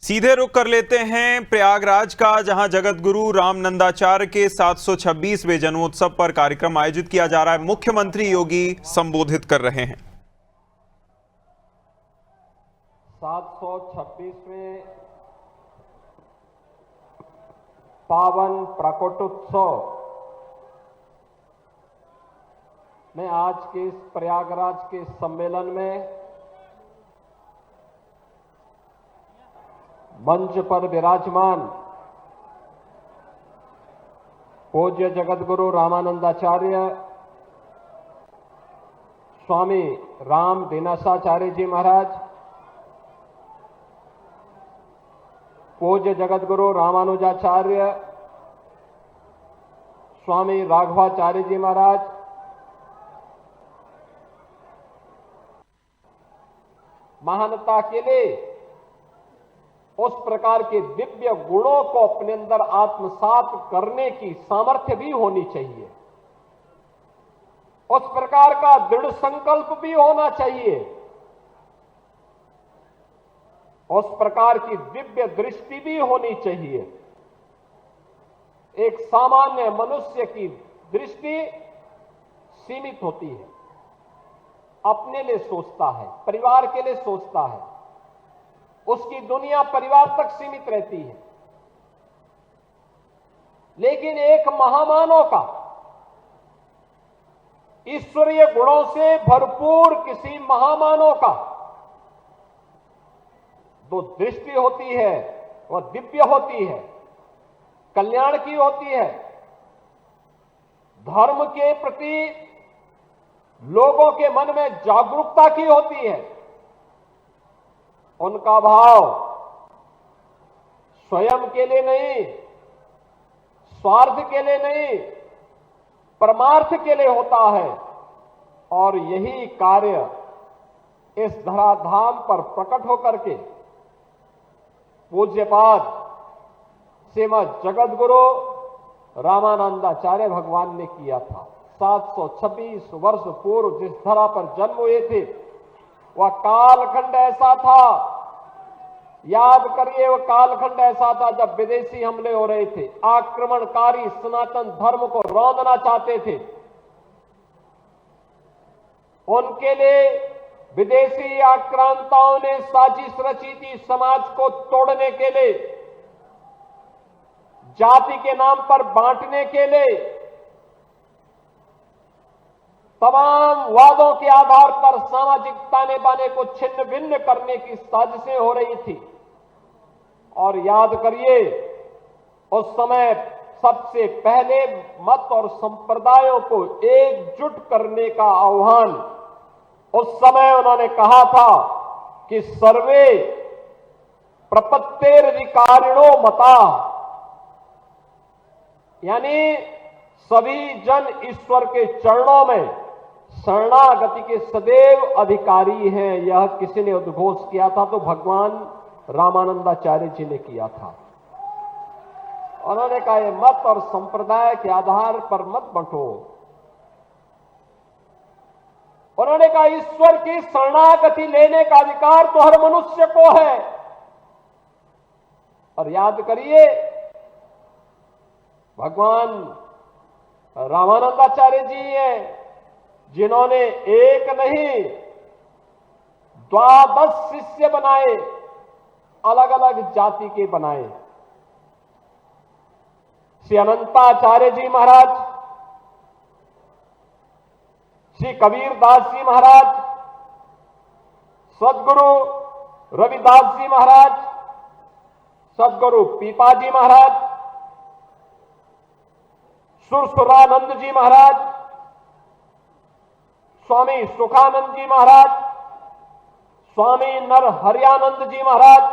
सीधे रुख कर लेते हैं प्रयागराज का, जहां जगत गुरु रामानंदाचार्य के 726वें जन्मोत्सव पर कार्यक्रम आयोजित किया जा रहा है। मुख्यमंत्री योगी संबोधित कर रहे हैं। 726वें पावन प्रकटोत्सव में आज के इस प्रयागराज के सम्मेलन में मंच पर विराजमान पूज्य जगतगुरु रामानंदाचार्य स्वामी राम दिनासाचार्य जी महाराज, पूज्य जगतगुरु रामानुजाचार्य स्वामी राघवाचार्य जी महाराज, महानता के लिए उस प्रकार के दिव्य गुणों को अपने अंदर आत्मसात करने की सामर्थ्य भी होनी चाहिए। उस प्रकार का दृढ़ संकल्प भी होना चाहिए। उस प्रकार की दिव्य दृष्टि भी होनी चाहिए। एक सामान्य मनुष्य की दृष्टि सीमित होती है, अपने लिए सोचता है, परिवार के लिए सोचता है, उसकी दुनिया परिवार तक सीमित रहती है। लेकिन एक महामानव का ईश्वरीय गुणों से भरपूर किसी महामानव का जो दृष्टि होती है वह दिव्य होती है, कल्याण की होती है, धर्म के प्रति लोगों के मन में जागरूकता की होती है। उनका भाव स्वयं के लिए नहीं, स्वार्थ के लिए नहीं, परमार्थ के लिए होता है। और यही कार्य इस धराधाम पर प्रकट होकर के पूज्यपाद श्रीमद जगतगुरु रामानंदाचार्य भगवान ने किया था। 726 वर्ष पूर्व जिस धरा पर जन्म हुए थे वह कालखंड ऐसा था, याद करिए, वह कालखंड ऐसा था जब विदेशी हमले हो रहे थे, आक्रमणकारी सनातन धर्म को रौंदना चाहते थे। उनके लिए विदेशी आक्रांताओं ने साजिश रची थी समाज को तोड़ने के लिए, जाति के नाम पर बांटने के लिए, तमाम वादों के आधार पर सामाजिक ताने बाने को छिन्न भिन्न करने की साजिशें हो रही थी। और याद करिए, उस समय सबसे पहले मत और संप्रदायों को एकजुट करने का आह्वान उस समय उन्होंने कहा था कि सर्वे प्रपत्तेरधिकारिणो मता, यानी सभी जन ईश्वर के चरणों में शरणागति के सदैव अधिकारी हैं। यह किसी ने उद्घोष किया था तो भगवान रामानंदाचार्य जी ने किया था। उन्होंने कहा ये मत और संप्रदाय के आधार पर मत बंटो। उन्होंने कहा ईश्वर की शरणागति लेने का अधिकार तो हर मनुष्य को है। और याद करिए, भगवान रामानंदाचार्य जी हैं जिन्होंने एक नहीं 12 शिष्य बनाए, अलग अलग जाति के बनाए। श्री अनंताचार्य जी महाराज, श्री कबीरदास जी महाराज, सदगुरु रविदास जी महाराज, सदगुरु पीपाजी महाराज, सुरसुरानंद जी महाराज, स्वामी सुखानंद जी महाराज, स्वामी नरहरियानंद जी महाराज,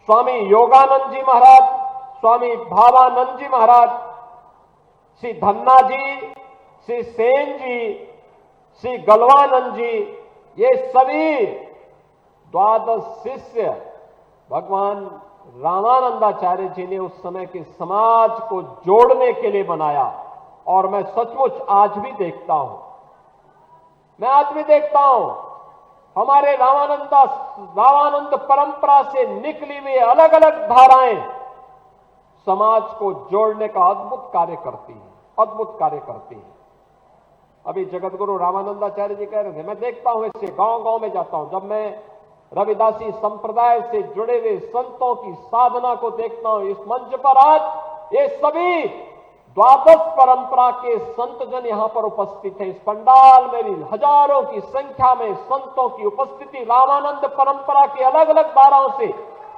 स्वामी योगानंद जी महाराज, स्वामी भावानंद जी महाराज, श्री धन्ना जी, श्री सेन जी, श्री गलवानंद जी, ये सभी 12 शिष्य भगवान रामानंदाचार्य जी ने उस समय के समाज को जोड़ने के लिए बनाया। और मैं सचमुच आज भी देखता हूं हमारे रामानंद परंपरा से निकली हुई अलग अलग धाराएं समाज को जोड़ने का अद्भुत कार्य करती है। अभी जगतगुरु रामानंदाचार्य जी कह रहे थे, मैं देखता हूं इससे गांव-गांव में जाता हूं, जब मैं रविदासी संप्रदाय से जुड़े हुए संतों की साधना को देखता हूं, इस मंच पर आज ये सभी द्वादश परंपरा के संतजन यहां पर उपस्थित है। इस पंडाल में भी हजारों की संख्या में संतों की उपस्थिति रामानंद परंपरा की अलग अलग धाराओं से,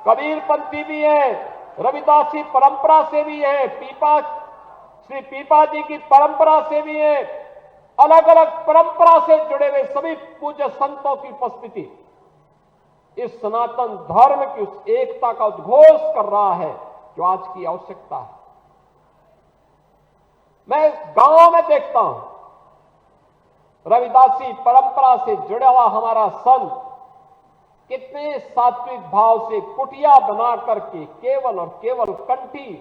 कबीरपंथी भी है, रविदासी परंपरा से भी है, श्री पीपा जी की परंपरा से भी है, अलग अलग परंपरा से जुड़े हुए सभी पूज्य संतों की उपस्थिति इस सनातन धर्म की उस एकता का उद्घोष कर रहा है जो आज की आवश्यकता है। मैं गांव में देखता हूं, रविदासी परंपरा से जुड़ा हुआ हमारा संत कितने सात्विक भाव से कुटिया बना करके केवल और केवल कंठी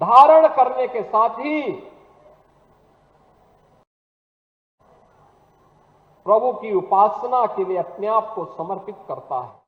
धारण करने के साथ ही प्रभु की उपासना के लिए अपने आप को समर्पित करता है।